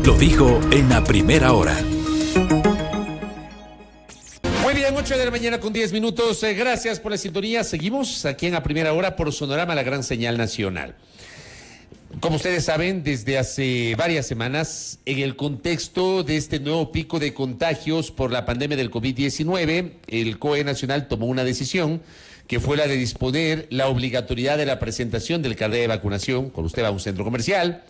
Lo dijo en la primera hora. Muy bien, 8 de la mañana con 10 minutos. Gracias por la sintonía. Seguimos aquí en la primera hora por Sonorama, la gran señal nacional. Como ustedes saben, desde hace varias semanas, en el contexto de este nuevo pico de contagios por la pandemia del COVID-19, el COE Nacional tomó una decisión que fue la de disponer la obligatoriedad de la presentación del carnet de vacunación cuando usted va a un centro comercial.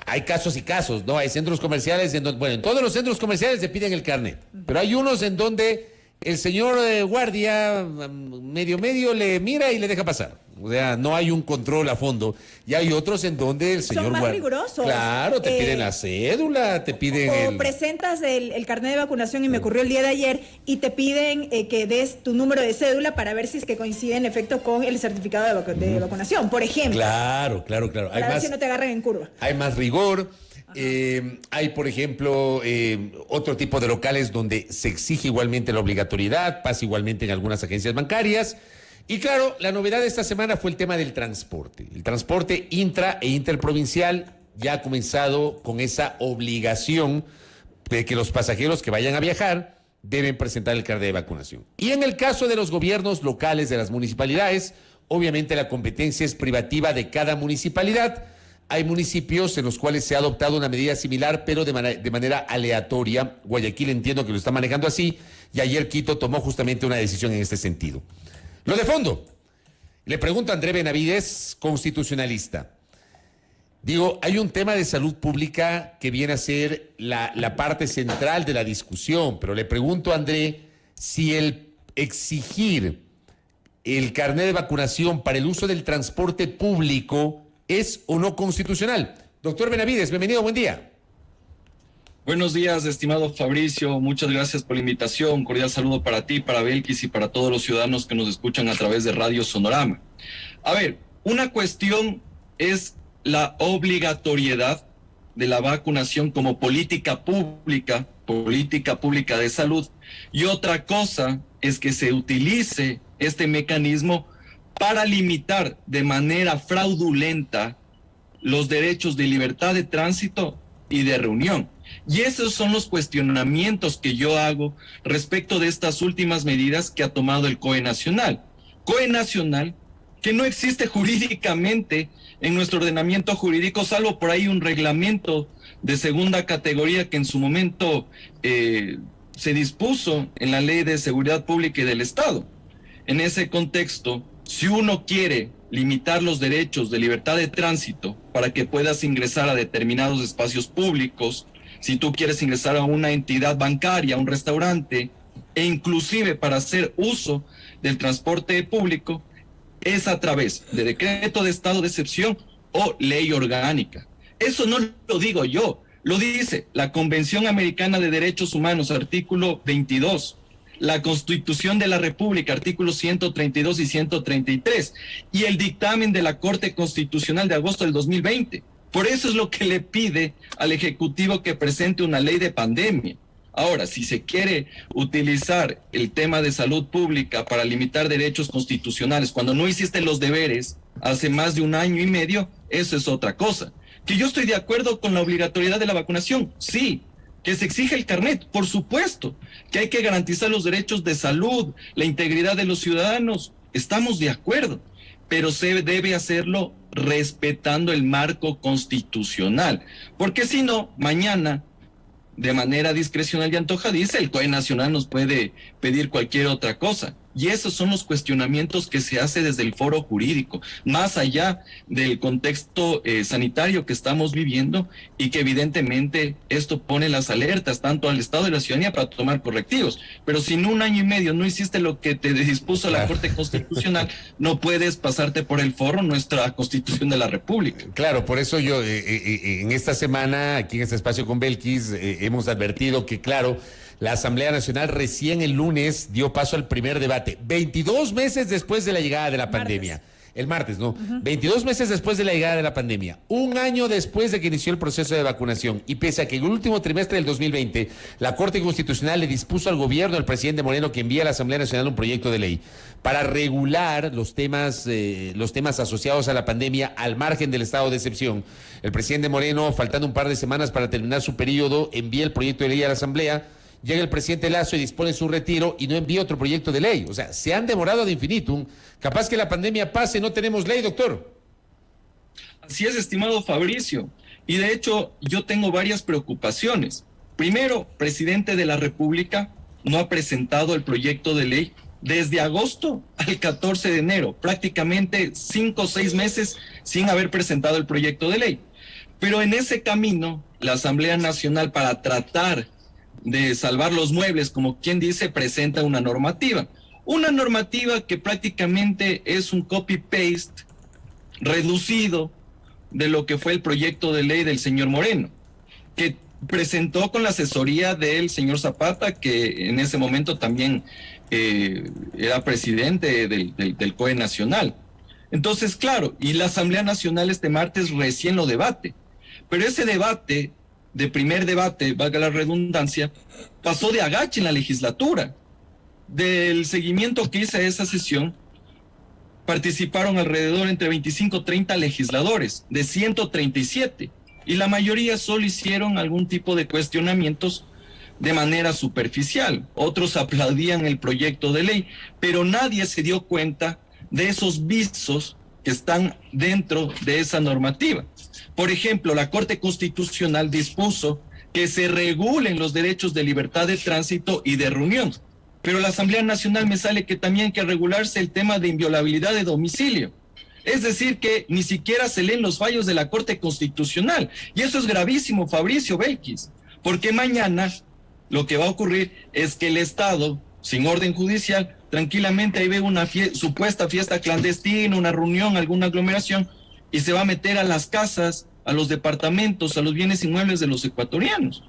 Hay casos y casos, ¿no? Hay centros comerciales en donde, bueno, en todos los centros comerciales se piden el carnet, pero hay unos en donde el señor guardia medio le mira y le deja pasar. O sea, no hay un control a fondo. Y hay otros en donde el señor guardia... Son más rigurosos. Claro, te piden la cédula, te piden o presentas el carnet de vacunación, y me ocurrió el día de ayer, y te piden que des tu número de cédula para ver si es que coincide en efecto con el certificado de vacunación, por ejemplo. Claro. Para ver si no te agarran en curva. Hay más rigor. Hay, por ejemplo, otro tipo de locales donde se exige igualmente la obligatoriedad, pasa igualmente en algunas agencias bancarias. Y claro, la novedad de esta semana fue el tema del transporte. El transporte intra e interprovincial ya ha comenzado con esa obligación de que los pasajeros que vayan a viajar deben presentar el carnet de vacunación. Y en el caso de los gobiernos locales de las municipalidades, obviamente la competencia es privativa de cada municipalidad. Hay municipios en los cuales se ha adoptado una medida similar, pero de manera aleatoria. Guayaquil entiendo que lo está manejando así, y ayer Quito tomó justamente una decisión en este sentido. Lo de fondo, le pregunto a André Benavides, constitucionalista. Digo, hay un tema de salud pública que viene a ser la parte central de la discusión, pero le pregunto a André si el exigir el carnet de vacunación para el uso del transporte público ¿es o no constitucional? Doctor Benavides, bienvenido, buen día. Buenos días, estimado Fabricio, muchas gracias por la invitación, cordial saludo para ti, para Belkis y para todos los ciudadanos que nos escuchan a través de Radio Sonorama. A ver, una cuestión es la obligatoriedad de la vacunación como política pública de salud, y otra cosa es que se utilice este mecanismo para limitar de manera fraudulenta los derechos de libertad de tránsito y de reunión. Y esos son los cuestionamientos que yo hago respecto de estas últimas medidas que ha tomado el COE Nacional. COE Nacional que no existe jurídicamente en nuestro ordenamiento jurídico, salvo por ahí un reglamento de segunda categoría que en su momento se dispuso en la Ley de Seguridad Pública y del Estado. En ese contexto, si uno quiere limitar los derechos de libertad de tránsito para que puedas ingresar a determinados espacios públicos, si tú quieres ingresar a una entidad bancaria, a un restaurante, e inclusive para hacer uso del transporte público, es a través de decreto de estado de excepción o ley orgánica. Eso no lo digo yo, lo dice la Convención Americana de Derechos Humanos, artículo 22, la Constitución de la República, artículos 132 y 133, y el dictamen de la Corte Constitucional de agosto del 2020. Por eso es lo que le pide al Ejecutivo que presente una ley de pandemia. Ahora, si se quiere utilizar el tema de salud pública para limitar derechos constitucionales cuando no hiciste los deberes hace más de 1 año y medio, eso es otra cosa. Que yo estoy de acuerdo con la obligatoriedad de la vacunación, sí. Que se exige el carnet, por supuesto. Que hay que garantizar los derechos de salud, la integridad de los ciudadanos, estamos de acuerdo. Pero se debe hacerlo respetando el marco constitucional. Porque si no, mañana, de manera discrecional y antojadiza, el COE Nacional nos puede pedir cualquier otra cosa. Y esos son los cuestionamientos que se hace desde el foro jurídico, más allá del contexto sanitario que estamos viviendo, y que evidentemente esto pone las alertas tanto al Estado y a la ciudadanía para tomar correctivos. Pero si en 1 año y medio no hiciste lo que te dispuso la Corte Constitucional, no puedes pasarte por el forro nuestra Constitución de la República. Claro, por eso yo en esta semana, aquí en este espacio con Belkis, hemos advertido que, claro, la Asamblea Nacional recién el lunes dio paso al primer debate, 22 meses después de la llegada de la pandemia. el martes, ¿no? 22 meses después de la llegada de la pandemia, un año después de que inició el proceso de vacunación, y pese a que en el último trimestre del 2020 la Corte Constitucional le dispuso al gobierno del presidente Moreno que envíe a la Asamblea Nacional un proyecto de ley para regular los temas asociados a la pandemia al margen del estado de excepción, el presidente Moreno, faltando un par de semanas para terminar su periodo, envía el proyecto de ley a la Asamblea. Llega el presidente Lasso y dispone su retiro y no envía otro proyecto de ley. O sea, se han demorado ad infinitum. Capaz que la pandemia pase, no tenemos ley, doctor. Así es, estimado Fabricio. Y de hecho, yo tengo varias preocupaciones. Primero, presidente de la República no ha presentado el proyecto de ley desde agosto al 14 de enero, prácticamente 5 o 6 meses sin haber presentado el proyecto de ley. Pero en ese camino, la Asamblea Nacional, para tratar de salvar los muebles, como quien dice, presenta una normativa que prácticamente es un copy-paste reducido de lo que fue el proyecto de ley del señor Moreno, que presentó con la asesoría del señor Zapata, que en ese momento también era presidente del COE Nacional. Entonces, claro, y la Asamblea Nacional este martes recién lo debate, pero ese debate, de primer debate, valga la redundancia, pasó de agache en la legislatura. Del seguimiento que hice a esa sesión, participaron alrededor entre 25 y 30 legisladores, de 137, y la mayoría solo hicieron algún tipo de cuestionamientos de manera superficial. Otros aplaudían el proyecto de ley, pero nadie se dio cuenta de esos visos que están dentro de esa normativa. Por ejemplo, la Corte Constitucional dispuso que se regulen los derechos de libertad de tránsito y de reunión, pero la Asamblea Nacional me sale que también hay que regularse el tema de inviolabilidad de domicilio. Es decir, que ni siquiera se leen los fallos de la Corte Constitucional. Y eso es gravísimo, Fabricio Belkis, porque mañana lo que va a ocurrir es que el Estado, sin orden judicial, tranquilamente ahí ve una supuesta fiesta clandestina, una reunión, alguna aglomeración, y se va a meter a las casas, a los departamentos, a los bienes inmuebles de los ecuatorianos.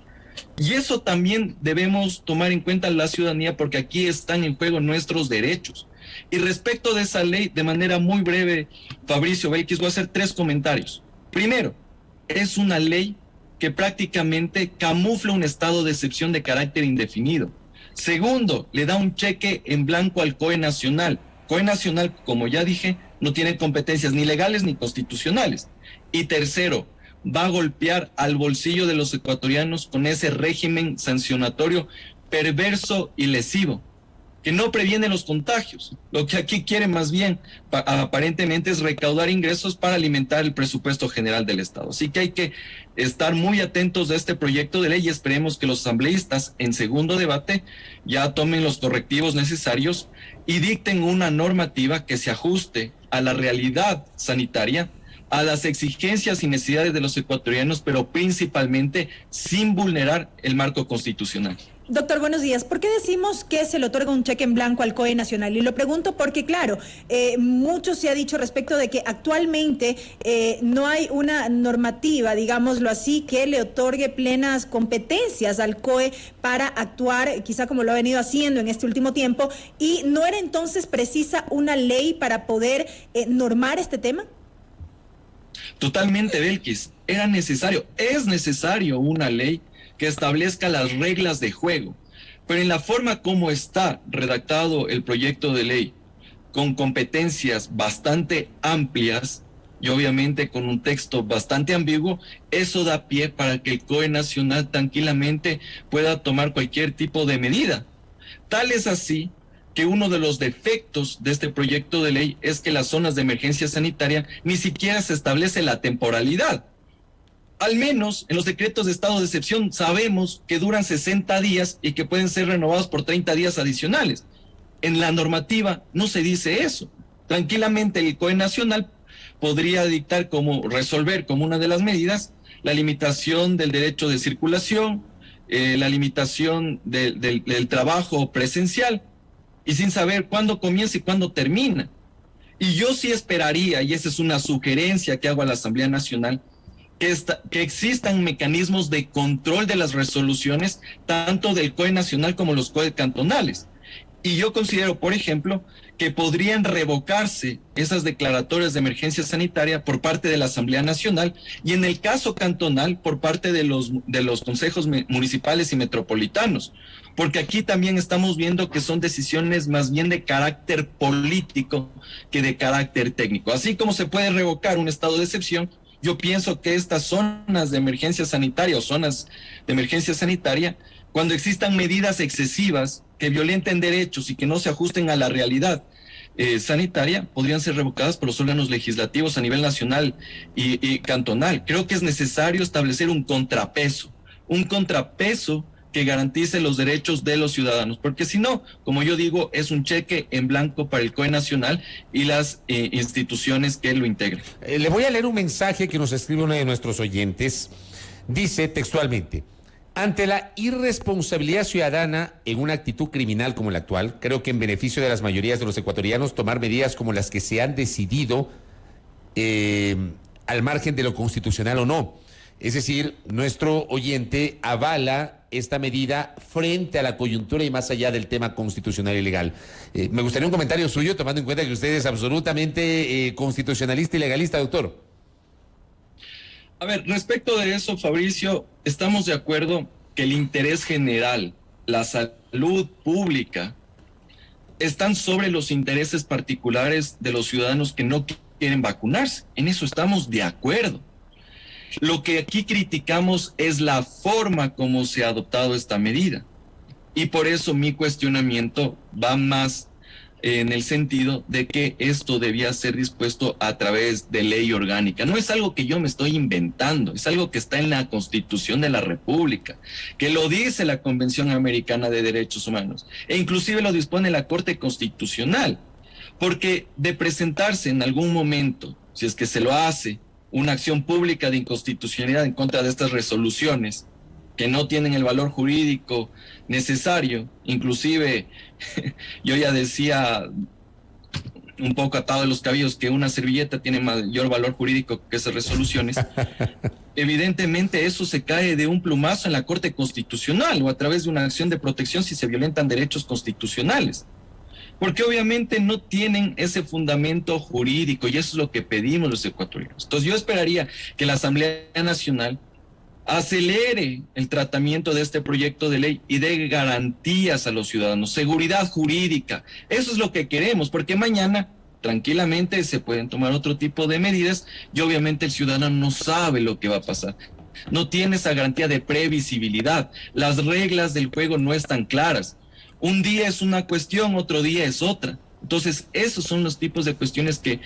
Y eso también debemos tomar en cuenta la ciudadanía, porque aquí están en juego nuestros derechos. Y respecto de esa ley, de manera muy breve, Fabricio Belkis, voy a hacer 3 comentarios. Primero, es una ley que prácticamente camufla un estado de excepción de carácter indefinido. Segundo, le da un cheque en blanco al COE Nacional. COE Nacional, como ya dije, no tiene competencias ni legales ni constitucionales. Y tercero, va a golpear al bolsillo de los ecuatorianos con ese régimen sancionatorio perverso y lesivo, que no previene los contagios. Lo que aquí quiere más bien, aparentemente, es recaudar ingresos para alimentar el presupuesto general del Estado. Así que hay que estar muy atentos a este proyecto de ley y esperemos que los asambleístas en segundo debate ya tomen los correctivos necesarios y dicten una normativa que se ajuste a la realidad sanitaria, a las exigencias y necesidades de los ecuatorianos, pero principalmente sin vulnerar el marco constitucional. Doctor, buenos días. ¿Por qué decimos que se le otorga un cheque en blanco al COE Nacional? Y lo pregunto porque, claro, mucho se ha dicho respecto de que actualmente no hay una normativa, digámoslo así, que le otorgue plenas competencias al COE para actuar, quizá como lo ha venido haciendo en este último tiempo, y ¿no era entonces precisa una ley para poder normar este tema? Totalmente, Belkis. Es necesario una ley que establezca las reglas de juego, pero en la forma como está redactado el proyecto de ley, con competencias bastante amplias y obviamente con un texto bastante ambiguo, eso da pie para que el COE Nacional tranquilamente pueda tomar cualquier tipo de medida. Tal es así que uno de los defectos de este proyecto de ley es que las zonas de emergencia sanitaria ni siquiera se establece la temporalidad. Al menos en los decretos de estado de excepción sabemos que duran 60 días y que pueden ser renovados por 30 días adicionales. En la normativa no se dice eso. Tranquilamente el COE Nacional podría dictar resolver como una de las medidas la limitación del derecho de circulación, la limitación del trabajo presencial, y sin saber cuándo comienza y cuándo termina. Y yo sí esperaría, y esa es una sugerencia que hago a la Asamblea Nacional, que existan mecanismos de control de las resoluciones, tanto del COE Nacional como los COE cantonales. Y yo considero, por ejemplo, que podrían revocarse esas declaratorias de emergencia sanitaria por parte de la Asamblea Nacional y en el caso cantonal por parte de los consejos municipales y metropolitanos, porque aquí también estamos viendo que son decisiones más bien de carácter político que de carácter técnico. Así como se puede revocar un estado de excepción, yo pienso que estas zonas de emergencia sanitaria o zonas de emergencia sanitaria, cuando existan medidas excesivas que violenten derechos y que no se ajusten a la realidad sanitaria, podrían ser revocadas por los órganos legislativos a nivel nacional y cantonal. Creo que es necesario establecer un contrapeso que garantice los derechos de los ciudadanos, porque si no, como yo digo, es un cheque en blanco para el COE nacional y las instituciones que lo integran. Le voy a leer un mensaje que nos escribe uno de nuestros oyentes. Dice textualmente: ante la irresponsabilidad ciudadana en una actitud criminal como la actual, creo que en beneficio de las mayorías de los ecuatorianos tomar medidas como las que se han decidido al margen de lo constitucional o no. Es decir, nuestro oyente avala esta medida frente a la coyuntura y más allá del tema constitucional y legal. Me gustaría un comentario suyo, tomando en cuenta que usted es absolutamente constitucionalista y legalista, doctor. A ver, respecto de eso, Fabricio, estamos de acuerdo que el interés general, la salud pública, están sobre los intereses particulares de los ciudadanos que no quieren vacunarse. En eso estamos de acuerdo. Lo que aquí criticamos es la forma como se ha adoptado esta medida. Y por eso mi cuestionamiento va más en el sentido de que esto debía ser dispuesto a través de ley orgánica. No es algo que yo me estoy inventando, es algo que está en la Constitución de la República, que lo dice la Convención Americana de Derechos Humanos, e inclusive lo dispone la Corte Constitucional, porque de presentarse en algún momento, si es que se lo hace, una acción pública de inconstitucionalidad en contra de estas resoluciones que no tienen el valor jurídico necesario, inclusive yo ya decía un poco atado de los cabellos que una servilleta tiene mayor valor jurídico que esas resoluciones, evidentemente eso se cae de un plumazo en la Corte Constitucional o a través de una acción de protección si se violentan derechos constitucionales. Porque obviamente no tienen ese fundamento jurídico y eso es lo que pedimos los ecuatorianos. Entonces yo esperaría que la Asamblea Nacional acelere el tratamiento de este proyecto de ley y dé garantías a los ciudadanos, seguridad jurídica. Eso es lo que queremos, porque mañana tranquilamente se pueden tomar otro tipo de medidas y obviamente el ciudadano no sabe lo que va a pasar. No tiene esa garantía de previsibilidad. Las reglas del juego no están claras. Un día es una cuestión, otro día es otra. Entonces, esos son los tipos de cuestiones que,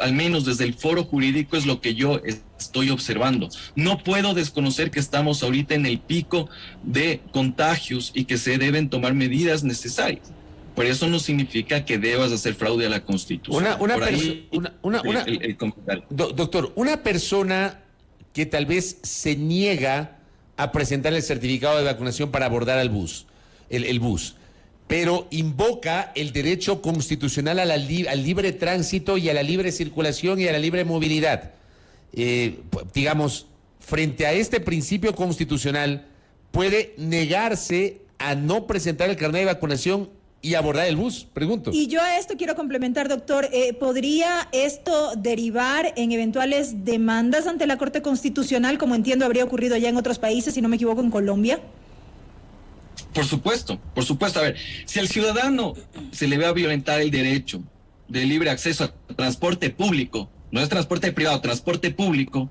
al menos desde el foro jurídico, es lo que yo estoy observando. No puedo desconocer que estamos ahorita en el pico de contagios y que se deben tomar medidas necesarias. Pero eso no significa que debas hacer fraude a la Constitución. Doctor, una persona que tal vez se niega a presentar el certificado de vacunación para abordar al bus, el bus, pero invoca el derecho constitucional al libre tránsito y a la libre circulación y a la libre movilidad. Digamos, frente a este principio constitucional, ¿puede negarse a no presentar el carnet de vacunación y abordar el bus? Pregunto. Y yo a esto quiero complementar, doctor. ¿Podría esto derivar en eventuales demandas ante la Corte Constitucional, como entiendo habría ocurrido ya en otros países, si no me equivoco, en Colombia? Por supuesto. A ver, si al ciudadano se le va a violentar el derecho de libre acceso a transporte público, no es transporte privado, transporte público,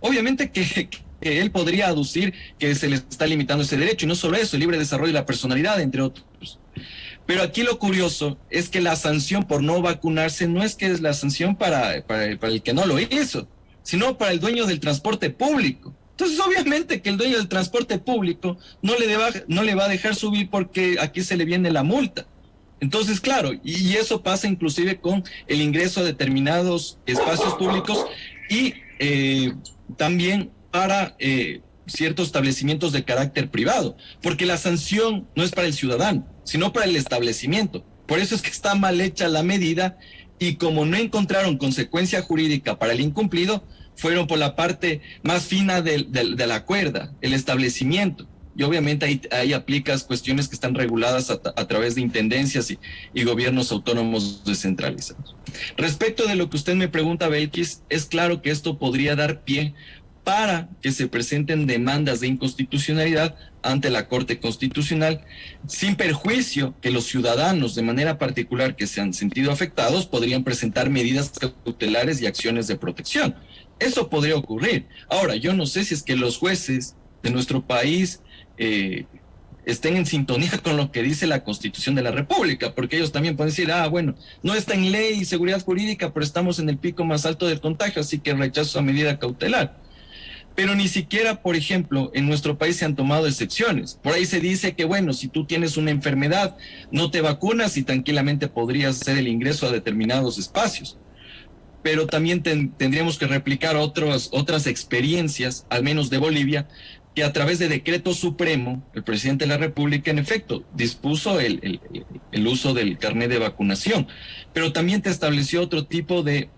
obviamente que él podría aducir que se le está limitando ese derecho, y no solo eso, el libre desarrollo de la personalidad, entre otros. Pero aquí lo curioso es que la sanción por no vacunarse no es que es la sanción para el que no lo hizo, sino para el dueño del transporte público. Entonces, obviamente que el dueño del transporte público no le va a dejar subir porque aquí se le viene la multa. Entonces, claro, y eso pasa inclusive con el ingreso a determinados espacios públicos y también para ciertos establecimientos de carácter privado, porque la sanción no es para el ciudadano, sino para el establecimiento. Por eso es que está mal hecha la medida y como no encontraron consecuencia jurídica para el incumplido, fueron por la parte más fina de la cuerda, el establecimiento. y obviamente ahí aplicas cuestiones que están reguladas a través de intendencias y gobiernos autónomos descentralizados. Respecto de lo que usted me pregunta, Belkis, es claro que esto podría dar pie para que se presenten demandas de inconstitucionalidad ante la Corte Constitucional, sin perjuicio que los ciudadanos de manera particular que se han sentido afectados podrían presentar medidas cautelares y acciones de protección. Eso podría ocurrir. Ahora, yo no sé si es que los jueces de nuestro país estén en sintonía con lo que dice la Constitución de la República, porque ellos también pueden decir, bueno, no está en ley y seguridad jurídica, pero estamos en el pico más alto del contagio, así que rechazo a medida cautelar. Pero ni siquiera, por ejemplo, en nuestro país se han tomado excepciones. Por ahí se dice que, bueno, si tú tienes una enfermedad, no te vacunas y tranquilamente podrías hacer el ingreso a determinados espacios. Pero también tendríamos que replicar otras experiencias, al menos de Bolivia, que a través de decreto supremo, el presidente de la República, en efecto, dispuso el uso del carnet de vacunación. Pero también te estableció otro tipo de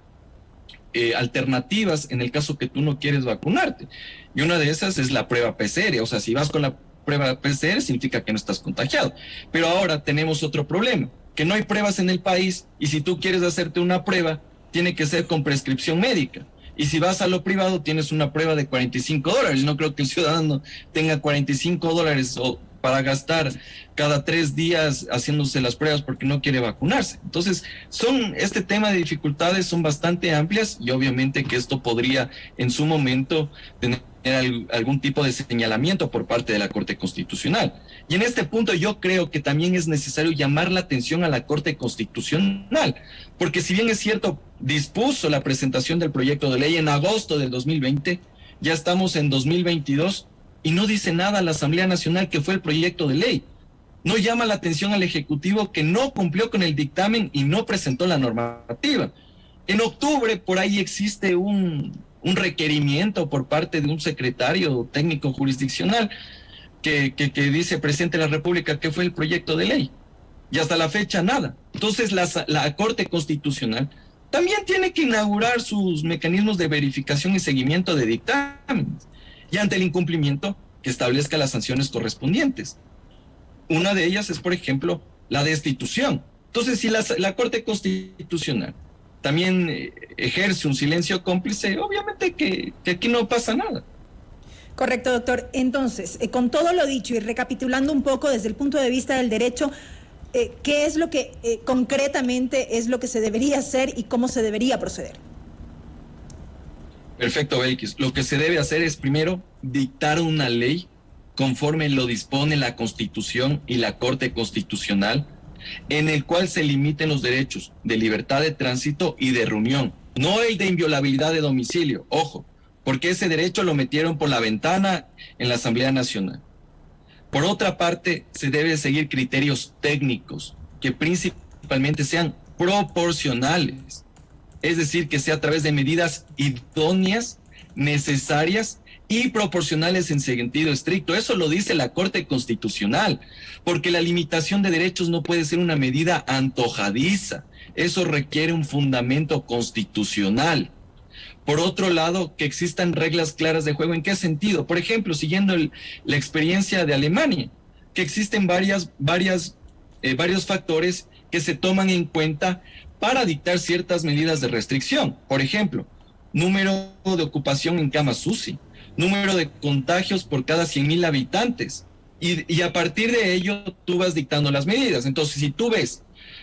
alternativas en el caso que tú no quieres vacunarte. Y una de esas es la prueba PCR. O sea, si vas con la prueba PCR significa que no estás contagiado. Pero ahora tenemos otro problema, que no hay pruebas en el país y si tú quieres hacerte una prueba, tiene que ser con prescripción médica. Y si vas a lo privado, tienes una prueba de $45. No creo que el ciudadano tenga $45 para gastar cada 3 días haciéndose las pruebas porque no quiere vacunarse. Entonces, este tema de dificultades son bastante amplias y obviamente que esto podría en su momento tener algún tipo de señalamiento por parte de la Corte Constitucional. Y en este punto yo creo que también es necesario llamar la atención a la Corte Constitucional, porque si bien es cierto, dispuso la presentación del proyecto de ley en agosto del 2020, ya estamos en 2022 y no dice nada a la Asamblea Nacional que fue el proyecto de ley. No llama la atención al Ejecutivo que no cumplió con el dictamen y no presentó la normativa. En octubre por ahí existe un requerimiento por parte de un secretario técnico jurisdiccional que dice presidente de la República que fue el proyecto de ley. Y hasta la fecha nada. Entonces la Corte Constitucional también tiene que inaugurar sus mecanismos de verificación y seguimiento de dictámenes. Y ante el incumplimiento, que establezca las sanciones correspondientes. Una de ellas es, por ejemplo, la destitución. Entonces, si la Corte Constitucional también ejerce un silencio cómplice, obviamente que aquí no pasa nada. Correcto, doctor. Entonces, con todo lo dicho y recapitulando un poco desde el punto de vista del derecho, ¿qué es lo que concretamente es lo que se debería hacer y cómo se debería proceder? Perfecto, Belkis. Lo que se debe hacer es primero dictar una ley conforme lo dispone la Constitución y la Corte Constitucional, en el cual se limiten los derechos de libertad de tránsito y de reunión, no el de inviolabilidad de domicilio, ojo, porque ese derecho lo metieron por la ventana en la Asamblea Nacional. Por otra parte, se debe seguir criterios técnicos que principalmente sean proporcionales. Es decir, que sea a través de medidas idóneas, necesarias y proporcionales en sentido estricto. Eso lo dice la Corte Constitucional, porque la limitación de derechos no puede ser una medida antojadiza. Eso requiere un fundamento constitucional. Por otro lado, que existan reglas claras de juego. ¿En qué sentido? Por ejemplo, siguiendo la experiencia de Alemania, que existen varios factores que se toman en cuenta para dictar ciertas medidas de restricción. Por ejemplo, número de ocupación en camas UCI, número de contagios por cada 100,000 habitantes. Y a partir de ello, tú vas dictando las medidas. Entonces, si tú ves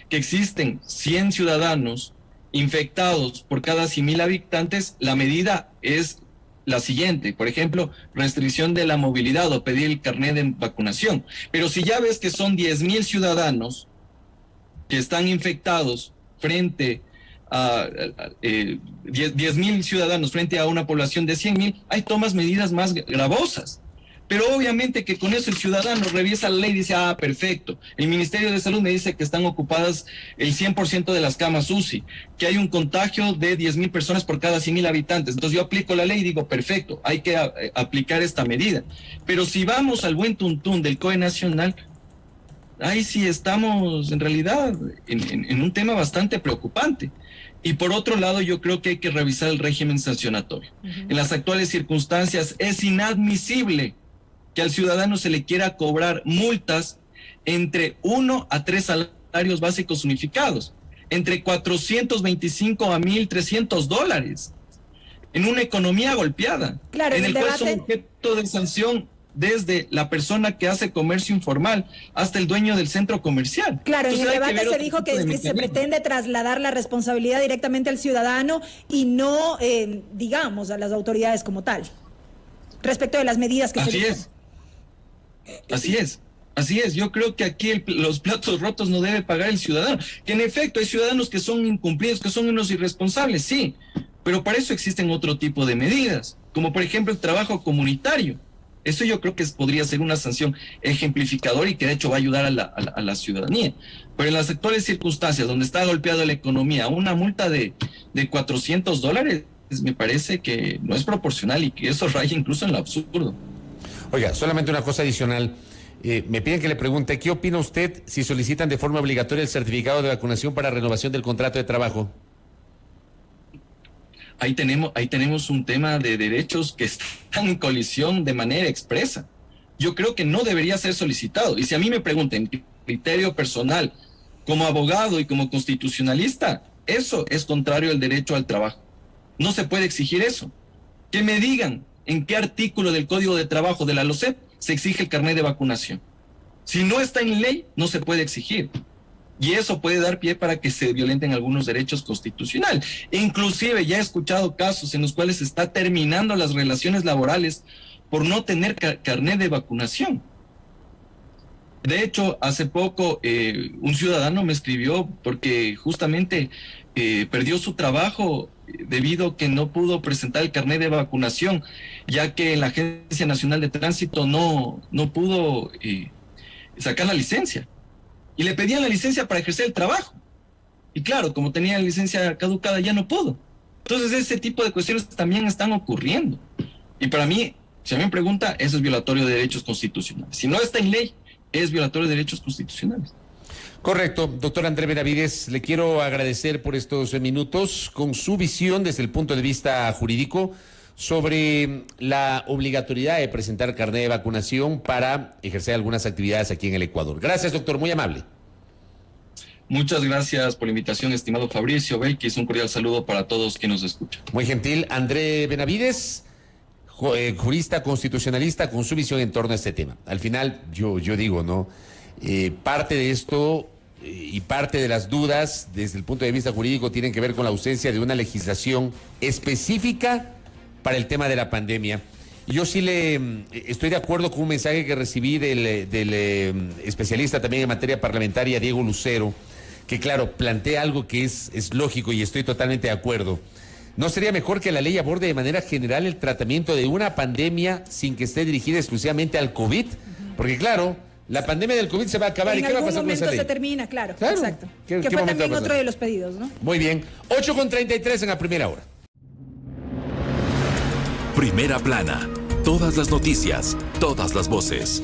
que existen 100 ciudadanos infectados por cada 100,000 habitantes, la medida es la siguiente. Por ejemplo, restricción de la movilidad o pedir el carnet de vacunación. Pero si ya ves que son 10,000 ciudadanos que están infectados frente a 10,000 ciudadanos frente a una población de 100,000, ahí tomas medidas más gravosas. Pero obviamente que con eso el ciudadano revisa la ley y dice, perfecto, el Ministerio de Salud me dice que están ocupadas el 100% de las camas UCI, que hay un contagio de 10,000 personas por cada 100,000 habitantes. Entonces yo aplico la ley y digo, perfecto, hay que aplicar esta medida. Pero si vamos al buen tuntún del COE Nacional, ahí sí estamos en realidad en un tema bastante preocupante. Y por otro lado, yo creo que hay que revisar el régimen sancionatorio. En las actuales circunstancias es inadmisible que al ciudadano se le quiera cobrar multas entre 1 a 3 salarios básicos unificados, entre 425 a $1,300, en una economía golpeada, Claro, en el cual debate... son objeto de sanción desde la persona que hace comercio informal hasta el dueño del centro comercial. Claro, Entonces, en el hay que debate ver se dijo otro tipo de que se mecanismos. pretende trasladar la responsabilidad directamente al ciudadano y no, digamos, a las autoridades como tal, respecto de las medidas que se Así dicen. es. Así es. Así es, yo creo que aquí los platos rotos no debe pagar el ciudadano, que en efecto hay ciudadanos que son incumplidos, que son unos irresponsables, sí, pero para eso existen otro tipo de medidas, como por ejemplo el trabajo comunitario. Eso yo creo que podría ser una sanción ejemplificadora y que de hecho va a ayudar a la ciudadanía. Pero en las actuales circunstancias, donde está golpeada la economía, una multa de $400 me parece que no es proporcional y que eso raya incluso en lo absurdo. Oiga, solamente una cosa adicional. Me piden que le pregunte, ¿qué opina usted si solicitan de forma obligatoria el certificado de vacunación para renovación del contrato de trabajo? Ahí tenemos un tema de derechos que están en colisión de manera expresa. Yo creo que no debería ser solicitado. Y si a mí me preguntan, criterio personal, como abogado y como constitucionalista, eso es contrario al derecho al trabajo. No se puede exigir eso. Que me digan en qué artículo del Código de Trabajo de la LOCEP se exige el carnet de vacunación. Si no está en ley, no se puede exigir. Y eso puede dar pie para que se violenten algunos derechos constitucionales. Inclusive ya he escuchado casos en los cuales se está terminando las relaciones laborales por no tener carnet de vacunación. De hecho, hace poco un ciudadano me escribió porque justamente perdió su trabajo debido a que no pudo presentar el carnet de vacunación, ya que la Agencia Nacional de Tránsito no pudo sacar la licencia. Y le pedían la licencia para ejercer el trabajo. Y claro, como tenía la licencia caducada, ya no pudo. Entonces, ese tipo de cuestiones también están ocurriendo. Y para mí, si a mí me pregunta, eso es violatorio de derechos constitucionales. Si no está en ley, es violatorio de derechos constitucionales. Correcto, doctor André Benavides, le quiero agradecer por estos minutos con su visión desde el punto de vista jurídico sobre la obligatoriedad de presentar carnet de vacunación para ejercer algunas actividades aquí en el Ecuador. Gracias, doctor, muy amable. Muchas gracias por la invitación, estimado Fabricio Belkis. Un cordial saludo para todos quienes nos escuchan. Muy gentil, André Benavides, jurista constitucionalista con su visión en torno a este tema. Al final, yo digo, ¿no? Parte de esto y parte de las dudas desde el punto de vista jurídico tienen que ver con la ausencia de una legislación específica para el tema de la pandemia. Yo sí estoy de acuerdo con un mensaje que recibí del especialista también en materia parlamentaria, Diego Lucero, que claro, plantea algo que es lógico y estoy totalmente de acuerdo. ¿No sería mejor que la ley aborde de manera general el tratamiento de una pandemia sin que esté dirigida exclusivamente al COVID? Porque claro, la pandemia del COVID se va a acabar. ¿Y qué va a pasar con esa ley? En algún momento se termina, claro. Exacto. ¿Qué Que fue momento también va a pasar? otro de los pedidos, ¿no? Muy bien, 8:33 en la primera hora. Primera plana. Todas las noticias, todas las voces.